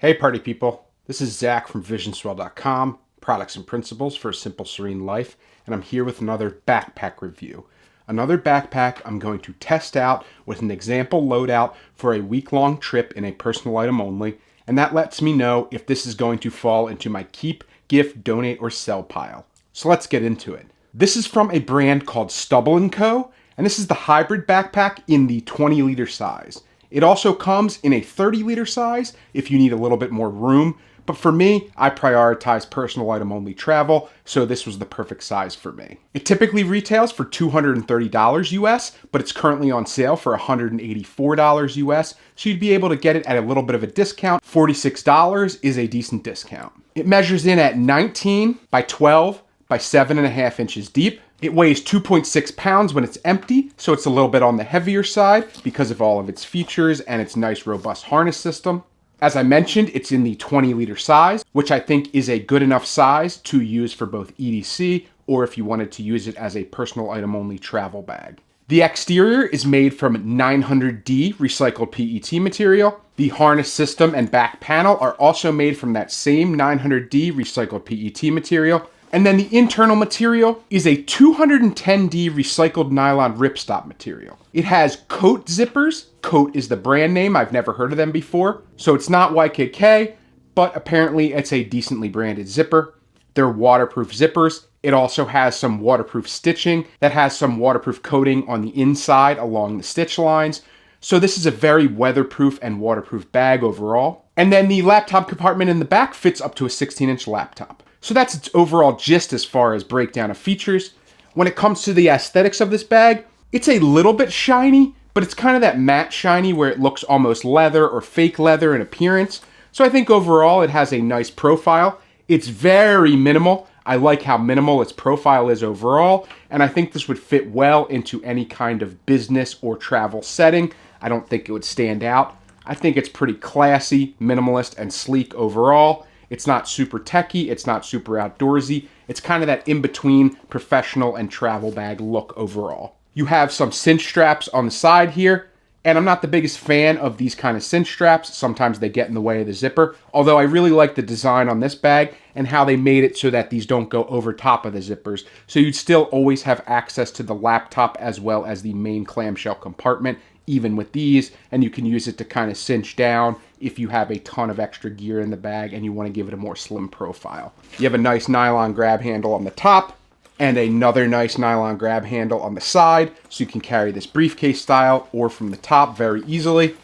Hey party people, this is Zach from visionswell.com, products and principles for a simple, serene life, and I'm here with another backpack review. Another backpack I'm going to test out with an example loadout for a week-long trip in a personal item only, and that lets me know if this is going to fall into my keep, gift, donate, or sell pile. So let's get into it. This is from a brand called Stubble Co, and this is the hybrid backpack in the 20-liter size. It also comes in a 30-liter size if you need a little bit more room, but for me, I prioritize personal item only travel, so this was the perfect size for me. It typically retails for $230 US, but it's currently on sale for $184 US, so you'd be able to get it at a little bit of a discount. $46 is a decent discount. It measures in at 19 by 12 by 7.5 inches deep. It weighs 2.6 pounds when it's empty, so it's a little bit on the heavier side because of all of its features and its nice robust harness system. As I mentioned, it's in the 20-liter size, which I think is a good enough size to use for both EDC or if you wanted to use it as a personal item only travel bag. The exterior is made from 900D recycled PET material. The harness system and back panel are also made from that same 900D recycled PET material. And then the internal material is a 210D recycled nylon ripstop material. It has Coat zippers. Coat is the brand name. I've never heard of them before. So it's not YKK, but apparently it's a decently branded zipper. They're waterproof zippers. It also has some waterproof stitching that has some waterproof coating on the inside along the stitch lines. So this is a very weatherproof and waterproof bag overall. And then the laptop compartment in the back fits up to a 16-inch laptop. So that's its overall gist as far as breakdown of features. When it comes to the aesthetics of this bag, it's a little bit shiny, but it's kind of that matte shiny where it looks almost leather or fake leather in appearance. So I think overall it has a nice profile. It's very minimal. I like how minimal its profile is overall, and I think this would fit well into any kind of business or travel setting. I don't think it would stand out. I think it's pretty classy, minimalist, and sleek overall. It's not super techy, it's not super outdoorsy. It's kind of that in-between professional and travel bag look overall. You have some cinch straps on the side here, and I'm not the biggest fan of these kind of cinch straps. Sometimes they get in the way of the zipper, although I really like the design on this bag and how they made it so that these don't go over top of the zippers. So you'd still always have access to the laptop as well as the main clamshell compartment, even with these, and you can use it to kind of cinch down if you have a ton of extra gear in the bag and you want to give it a more slim profile. You have a nice nylon grab handle on the top and another nice nylon grab handle on the side, so you can carry this briefcase style or from the top very easily.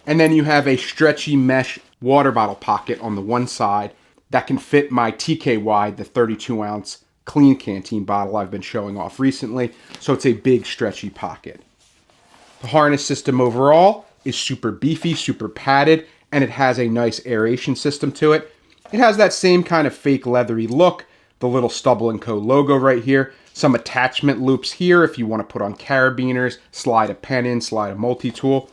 And then you have a stretchy mesh water bottle pocket on the one side that can fit my TKY, the 32-ounce clean canteen bottle I've been showing off recently, so it's a big stretchy pocket. The harness system overall is super beefy, super padded, and it has a nice aeration system to it. It has that same kind of fake leathery look, the little Stubble Co logo right here, some attachment loops here if you want to put on carabiners, slide a pen in, slide a multi-tool.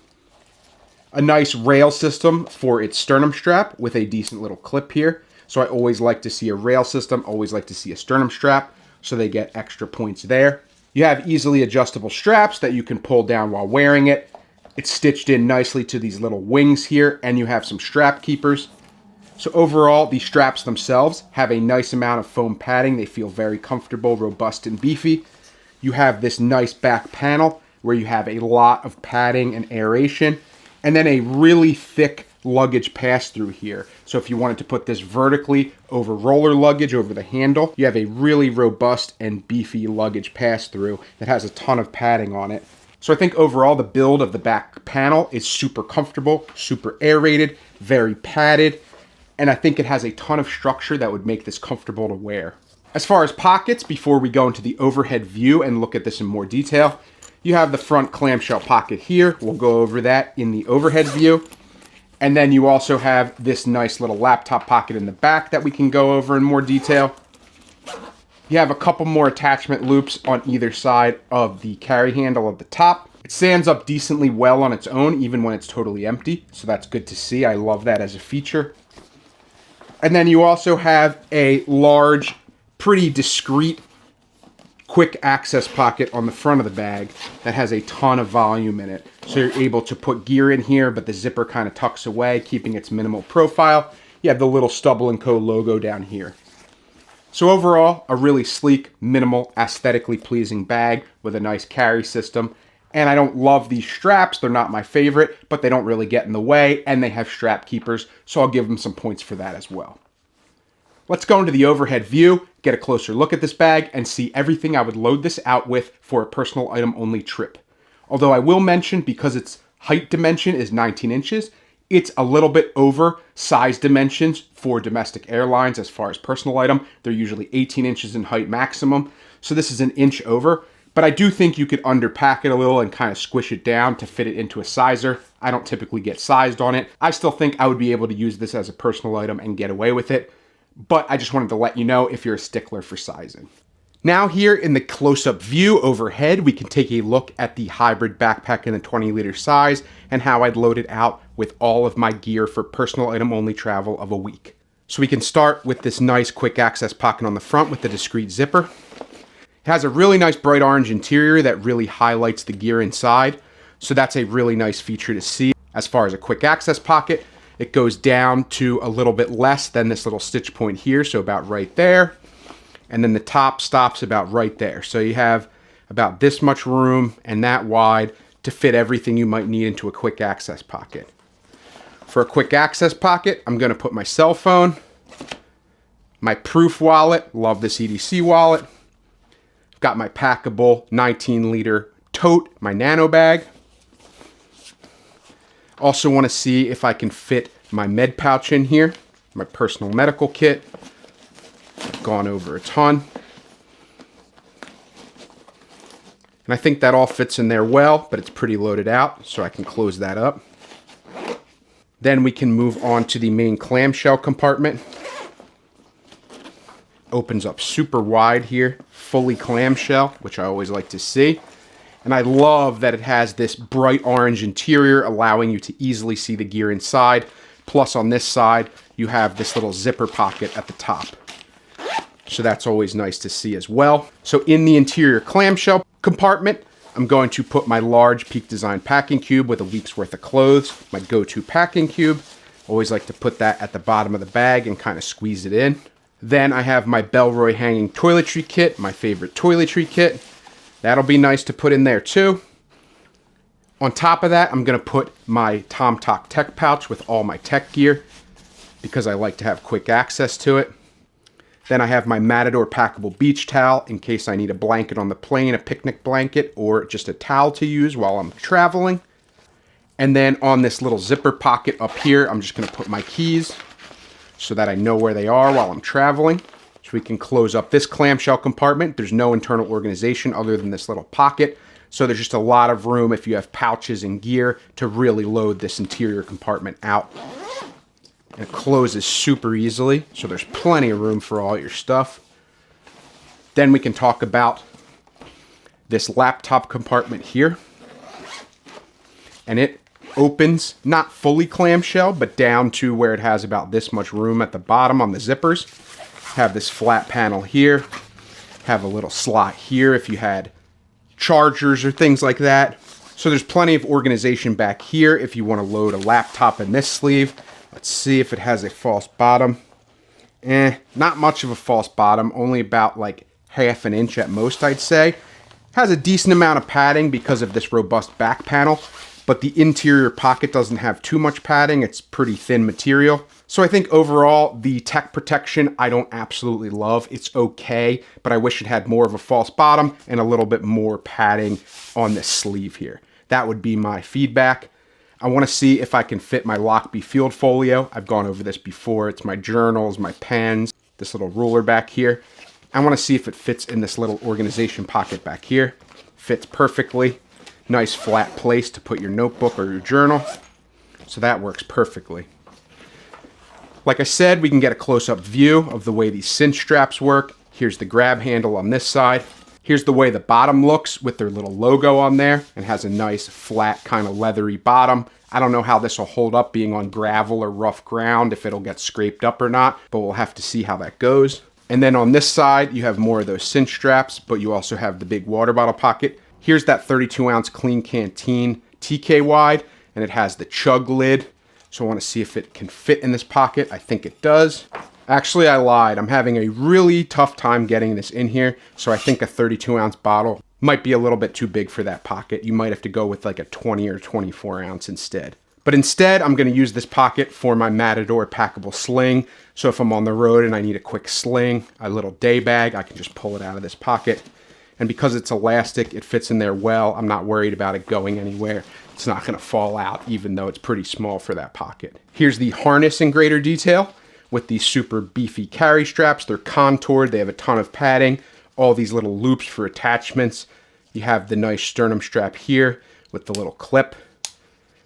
A nice rail system for its sternum strap with a decent little clip here. So I always like to see a rail system, always like to see a sternum strap, so they get extra points there. You have easily adjustable straps that you can pull down while wearing it. It's stitched in nicely to these little wings here, and you have some strap keepers. So overall, the straps themselves have a nice amount of foam padding. They feel very comfortable, robust, and beefy. You have this nice back panel where you have a lot of padding and aeration, and then a really thick luggage pass-through here. So if you wanted to put this vertically over roller luggage over the handle, you have a really robust and beefy luggage pass-through that has a ton of padding on it. So I think overall the build of the back panel is super comfortable, super aerated, very padded, and I think it has a ton of structure that would make this comfortable to wear. As far as pockets, before we go into the overhead view and look at this in more detail, you have the front clamshell pocket here. We'll go over that in the overhead view. And then you also have this nice little laptop pocket in the back that we can go over in more detail. You have a couple more attachment loops on either side of the carry handle at the top. It stands up decently well on its own, even when it's totally empty. So that's good to see. I love that as a feature. And then you also have a large, pretty discreet quick access pocket on the front of the bag that has a ton of volume in it. So you're able to put gear in here, but the zipper kind of tucks away, keeping its minimal profile. You have the little Stubble Co logo down here. So overall, a really sleek, minimal, aesthetically pleasing bag with a nice carry system. And I don't love these straps. They're not my favorite, but they don't really get in the way, and they have strap keepers, so I'll give them some points for that as well. Let's go into the overhead view, get a closer look at this bag, and see everything I would load this out with for a personal item only trip. Although I will mention, because its height dimension is 19 inches, it's a little bit over size dimensions for domestic airlines as far as personal item. They're usually 18 inches in height maximum, so this is an inch over. But I do think you could underpack it a little and kind of squish it down to fit it into a sizer. I don't typically get sized on it. I still think I would be able to use this as a personal item and get away with it. But I just wanted to let you know if you're a stickler for sizing. Now here in the close-up view overhead, we can take a look at the hybrid backpack in the 20-liter size and how I'd load it out with all of my gear for personal item only travel of a week. So we can start with this nice quick access pocket on the front with the discreet zipper. It has a really nice bright orange interior that really highlights the gear inside. So that's a really nice feature to see. As far as a quick access pocket, it goes down to a little bit less than this little stitch point here, so about right there. And then the top stops about right there. So you have about this much room and that wide to fit everything you might need into a quick access pocket. For a quick access pocket, I'm gonna put my cell phone, my proof wallet, love this EDC wallet, got my packable 19-liter tote, my nano bag. Also want to see if I can fit my med pouch in here, my personal medical kit. I've gone over a ton. And I think that all fits in there well, but it's pretty loaded out, so I can close that up. Then we can move on to the main clamshell compartment. Opens up super wide here, fully clamshell, which I always like to see. And I love that it has this bright orange interior, allowing you to easily see the gear inside. Plus on this side, you have this little zipper pocket at the top. So that's always nice to see as well. So in the interior clamshell compartment, I'm going to put my large Peak Design packing cube with a week's worth of clothes, my go-to packing cube. Always like to put that at the bottom of the bag and kind of squeeze it in. Then I have my Bellroy hanging toiletry kit, my favorite toiletry kit. That'll be nice to put in there too. On top of that, I'm gonna put my TomTok tech pouch with all my tech gear because I like to have quick access to it. Then I have my Matador packable beach towel in case I need a blanket on the plane, a picnic blanket, or just a towel to use while I'm traveling. And then on this little zipper pocket up here, I'm just gonna put my keys so that I know where they are while I'm traveling. So we can close up this clamshell compartment. There's no internal organization other than this little pocket. So there's just a lot of room if you have pouches and gear to really load this interior compartment out. And it closes super easily, so there's plenty of room for all your stuff. Then we can talk about this laptop compartment here. And it opens not fully clamshell, but down to where it has about this much room at the bottom on the zippers. Have this flat panel here. Have a little slot here if you had chargers or things like that. So there's plenty of organization back here if you want to load a laptop in this sleeve. Let's see if it has a false bottom. Not much of a false bottom, only about like half an inch at most, I'd say. Has a decent amount of padding because of this robust back panel, but the interior pocket doesn't have too much padding. It's pretty thin material. So I think overall, the tech protection I don't absolutely love. It's okay, but I wish it had more of a false bottom and a little bit more padding on this sleeve here. That would be my feedback. I want to see if I can fit my Lockbee Field Folio. I've gone over this before. It's my journals, my pens, this little ruler back here. I want to see if it fits in this little organization pocket back here. Fits perfectly. Nice flat place to put your notebook or your journal. So that works perfectly. Like I said, we can get a close-up view of the way these cinch straps work. Here's the grab handle on this side. Here's the way the bottom looks with their little logo on there and has a nice flat kind of leathery bottom. I don't know how this will hold up being on gravel or rough ground, if it'll get scraped up or not, but we'll have to see how that goes. And then on this side, you have more of those cinch straps, but you also have the big water bottle pocket. Here's that 32-ounce clean canteen TK wide, and it has the chug lid. So I want to see if it can fit in this pocket. I think it does. Actually, I lied. I'm having a really tough time getting this in here, so I think a 32-ounce bottle might be a little bit too big for that pocket. You might have to go with like a 20 or 24 ounce instead. But instead, I'm going to use this pocket for my Matador packable sling. So if I'm on the road and I need a quick sling, a little day bag, I can just pull it out of this pocket. And because it's elastic, it fits in there well. I'm not worried about it going anywhere. It's not going to fall out, even though it's pretty small for that pocket. Here's the harness in greater detail with these super beefy carry straps. They're contoured. They have a ton of padding. All these little loops for attachments. You have the nice sternum strap here with the little clip.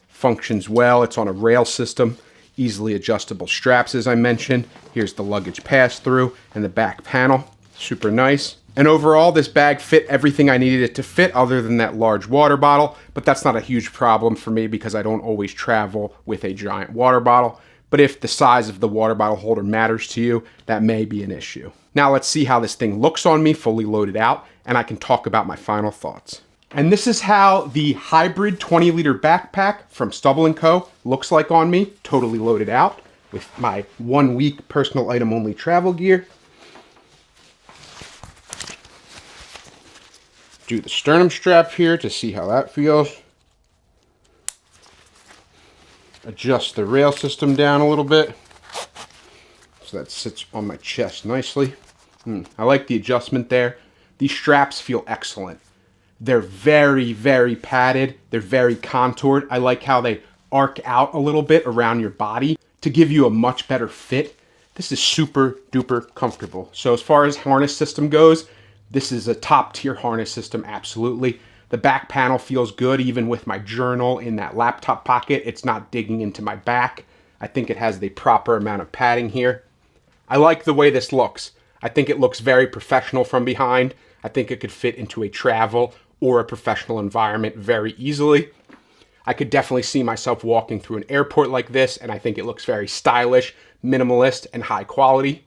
Functions well. It's on a rail system, easily adjustable straps as I mentioned. Here's the luggage pass-through and the back panel. Super nice. And overall, this bag fit everything I needed it to fit other than that large water bottle, but that's not a huge problem for me because I don't always travel with a giant water bottle. But if the size of the water bottle holder matters to you, that may be an issue. Now let's see how this thing looks on me fully loaded out, and I can talk about my final thoughts. And this is how the hybrid 20-liter backpack from Stubble Co looks like on me, totally loaded out with my 1 week personal item only travel gear. Do the sternum strap here to see how that feels. Adjust the rail system down a little bit so that sits on my chest nicely. I like the adjustment there. These straps feel excellent. They're very, very padded. They're very contoured. I like how they arc out a little bit around your body to give you a much better fit. This is super duper comfortable. So as far as harness system goes, this is a top tier harness system, absolutely. The back panel feels good, even with my journal in that laptop pocket. It's not digging into my back. I think it has the proper amount of padding here. I like the way this looks. I think it looks very professional from behind. I think it could fit into a travel or a professional environment very easily. I could definitely see myself walking through an airport like this, and I think it looks very stylish, minimalist, and high quality.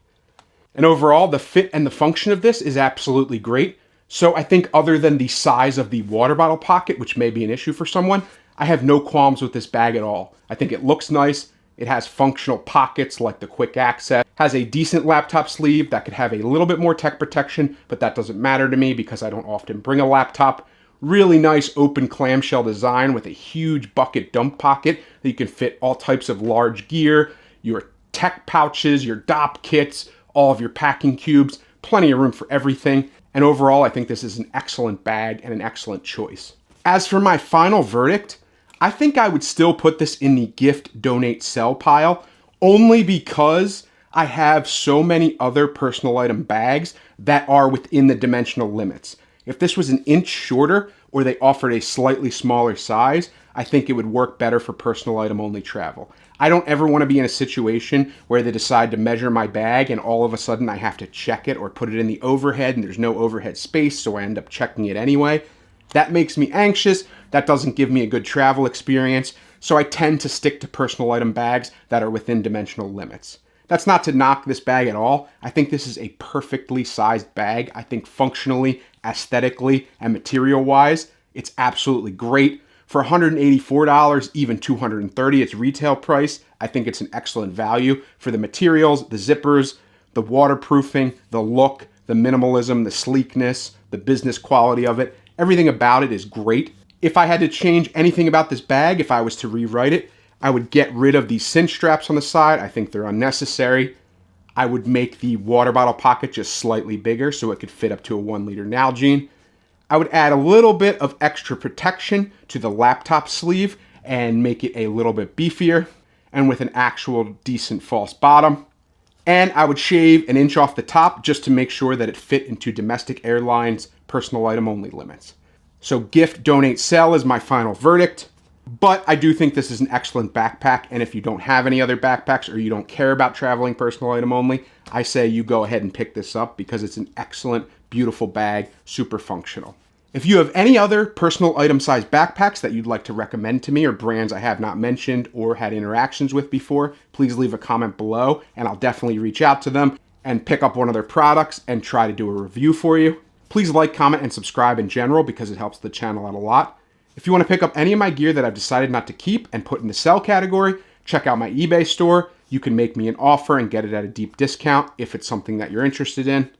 And overall, the fit and the function of this is absolutely great. So I think other than the size of the water bottle pocket, which may be an issue for someone, I have no qualms with this bag at all. I think it looks nice. It has functional pockets like the quick access, has a decent laptop sleeve that could have a little bit more tech protection, but that doesn't matter to me because I don't often bring a laptop. Really nice open clamshell design with a huge bucket dump pocket that you can fit all types of large gear, your tech pouches, your DOP kits, all of your packing cubes, plenty of room for everything. And overall, I think this is an excellent bag and an excellent choice. As for my final verdict, I think I would still put this in the gift, donate, sell pile, only because I have so many other personal item bags that are within the dimensional limits. If this was an inch shorter or they offered a slightly smaller size, I think it would work better for personal item only travel. I don't ever want to be in a situation where they decide to measure my bag and all of a sudden I have to check it or put it in the overhead and there's no overhead space, so I end up checking it anyway. That makes me anxious. That doesn't give me a good travel experience. So I tend to stick to personal item bags that are within dimensional limits. That's not to knock this bag at all. I think this is a perfectly sized bag. I think functionally, aesthetically, and material-wise, it's absolutely great. For $184, even $230, its retail price, I think it's an excellent value for the materials, the zippers, the waterproofing, the look, the minimalism, the sleekness, the business quality of it. Everything about it is great. If I had to change anything about this bag, if I was to rewrite it, I would get rid of these cinch straps on the side. I think they're unnecessary. I would make the water bottle pocket just slightly bigger so it could fit up to a 1-liter Nalgene. I would add a little bit of extra protection to the laptop sleeve and make it a little bit beefier and with an actual decent false bottom. And I would shave an inch off the top just to make sure that it fit into domestic airlines personal item only limits. So gift, donate, sell is my final verdict. But I do think this is an excellent backpack, and if you don't have any other backpacks or you don't care about traveling personal item only, I say you go ahead and pick this up because it's an excellent, beautiful bag, super functional. If you have any other personal item size backpacks that you'd like to recommend to me or brands I have not mentioned or had interactions with before, please leave a comment below and I'll definitely reach out to them. and pick up one of their products and try to do a review for you. Please like, comment, and subscribe in general because it helps the channel out a lot. If you want to pick up any of my gear that I've decided not to keep and put in the sell category, check out my eBay store. You can make me an offer and get it at a deep discount if it's something that you're interested in.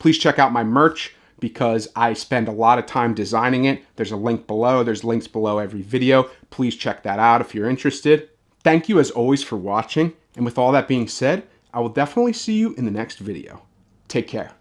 Please check out my merch because I spend a lot of time designing it. There's a link below. There's links below every video. Please check that out if you're interested. Thank you as always for watching. And with all that being said, I will definitely see you in the next video. Take care.